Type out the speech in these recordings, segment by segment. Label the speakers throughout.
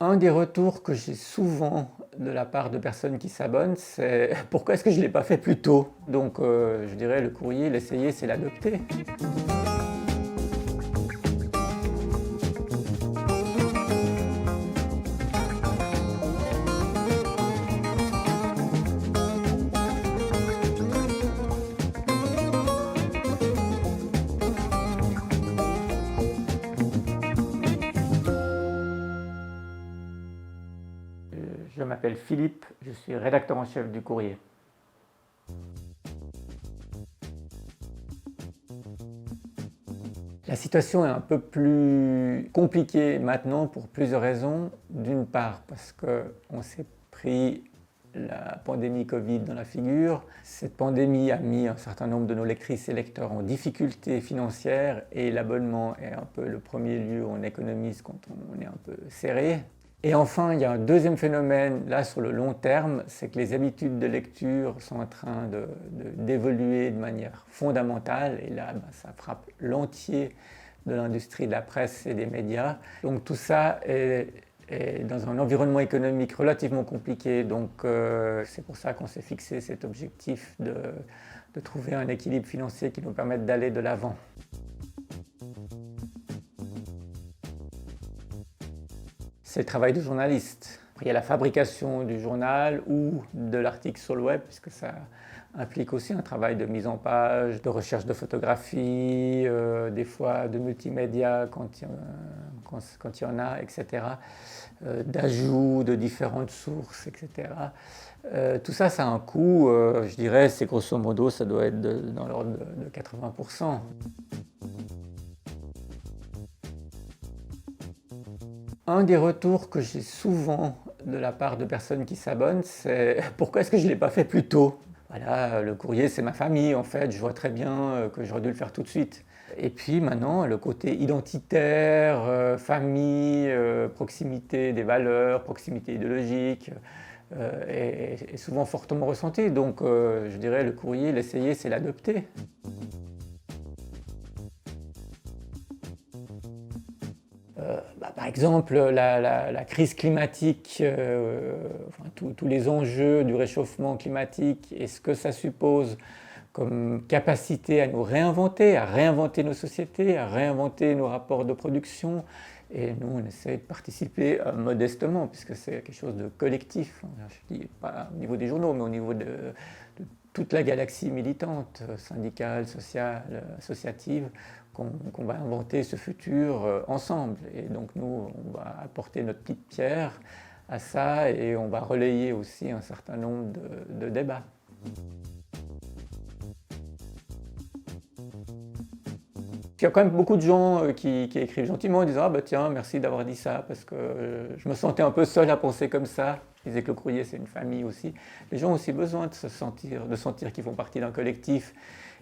Speaker 1: Un des retours que j'ai souvent de la part de personnes qui s'abonnent, c'est pourquoi est-ce que je ne l'ai pas fait plus tôt? Donc je dirais le courrier, l'essayer, c'est l'adopter. Je m'appelle Philippe, je suis rédacteur en chef du Courrier. La situation est un peu plus compliquée maintenant pour plusieurs raisons. D'une part parce qu'on s'est pris la pandémie Covid dans la figure. Cette pandémie a mis un certain nombre de nos lectrices et lecteurs en difficulté financière et l'abonnement est un peu le premier lieu où on économise quand on est un peu serré. Et enfin, il y a un deuxième phénomène, là sur le long terme, c'est que les habitudes de lecture sont en train d'évoluer de manière fondamentale et là, ça frappe l'entier de l'industrie de la presse et des médias. Donc tout ça est dans un environnement économique relativement compliqué, donc c'est pour ça qu'on s'est fixé cet objectif de trouver un équilibre financier qui nous permette d'aller de l'avant. C'est le travail du journaliste. Il y a la fabrication du journal ou de l'article sur le web, puisque ça implique aussi un travail de mise en page, de recherche de photographies, des fois de multimédia quand il y en a, etc. D'ajout de différentes sources, etc. Tout ça, ça a un coût, je dirais, c'est grosso modo, ça doit être dans l'ordre de 80%. Un des retours que j'ai souvent de la part de personnes qui s'abonnent, c'est pourquoi est-ce que je ne l'ai pas fait plus tôt? Voilà, le courrier c'est ma famille en fait, je vois très bien que j'aurais dû le faire tout de suite. Et puis maintenant, le côté identitaire, famille, proximité des valeurs, proximité idéologique, est souvent fortement ressenti. Donc je dirais le courrier, l'essayer, c'est l'adopter. Par exemple, la crise climatique, enfin, tous les enjeux du réchauffement climatique et ce que ça suppose comme capacité à nous réinventer, à réinventer nos sociétés, à réinventer nos rapports de production. Et nous, on essaie de participer modestement, puisque c'est quelque chose de collectif. Je ne dis pas au niveau des journaux, mais au niveau de toute la galaxie militante, syndicale, sociale, associative, qu'on va inventer ce futur ensemble. Et donc nous, on va apporter notre petite pierre à ça et on va relayer aussi un certain nombre de débats. Il y a quand même beaucoup de gens qui écrivent gentiment en disant « Ah bah tiens, merci d'avoir dit ça, parce que je me sentais un peu seul à penser comme ça. » Je disais que le courrier, c'est une famille aussi. Les gens ont aussi besoin de sentir qu'ils font partie d'un collectif.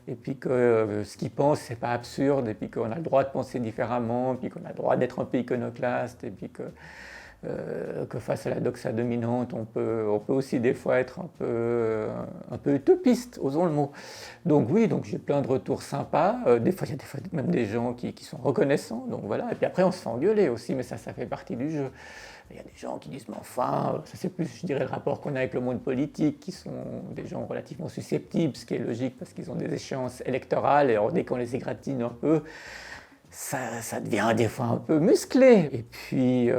Speaker 1: Et puis que ce qu'ils pensent, c'est pas absurde, et puis qu'on a le droit de penser différemment, et puis qu'on a le droit d'être un peu iconoclaste, et puis que face à la doxa dominante, on peut aussi des fois être un peu utopiste, osons le mot. Donc oui, donc j'ai plein de retours sympas, des fois il y a même des gens qui sont reconnaissants, donc voilà, et puis après on se fait engueuler aussi, mais ça fait partie du jeu. Il y a des gens qui disent, mais enfin, ça c'est plus, je dirais, le rapport qu'on a avec le monde politique, qui sont des gens relativement susceptibles, ce qui est logique parce qu'ils ont des échéances électorales, et alors, dès qu'on les égratigne un peu, ça devient des fois un peu musclé. Et puis,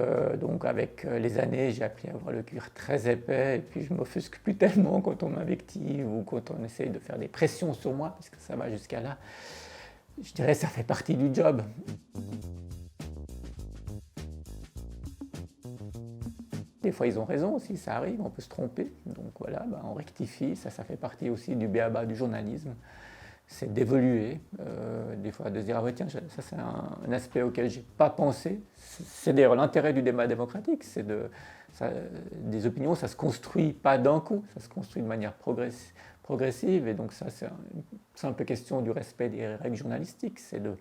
Speaker 1: donc avec les années, j'ai appris à avoir le cuir très épais, et puis je ne m'offusque plus tellement quand on m'invective ou quand on essaye de faire des pressions sur moi, puisque ça va jusqu'à là. Je dirais que ça fait partie du job. Des fois, ils ont raison aussi, ça arrive, on peut se tromper. Donc voilà, on rectifie, ça fait partie aussi du b.a.-ba du journalisme. C'est d'évoluer, des fois de se dire « Ah ouais, tiens, ça c'est un aspect auquel je n'ai pas pensé ». C'est d'ailleurs l'intérêt du débat démocratique, des opinions, ça ne se construit pas d'un coup, ça se construit de manière progressive. Et donc ça, c'est une simple question du respect des règles journalistiques, c'est de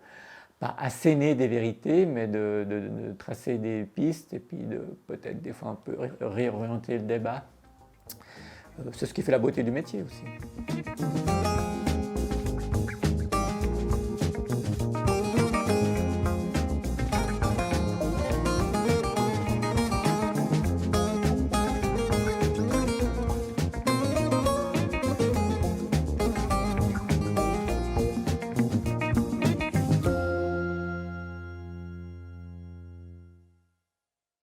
Speaker 1: pas asséner des vérités, mais de tracer des pistes et puis de peut-être des fois un peu réorienter le débat. C'est ce qui fait la beauté du métier aussi.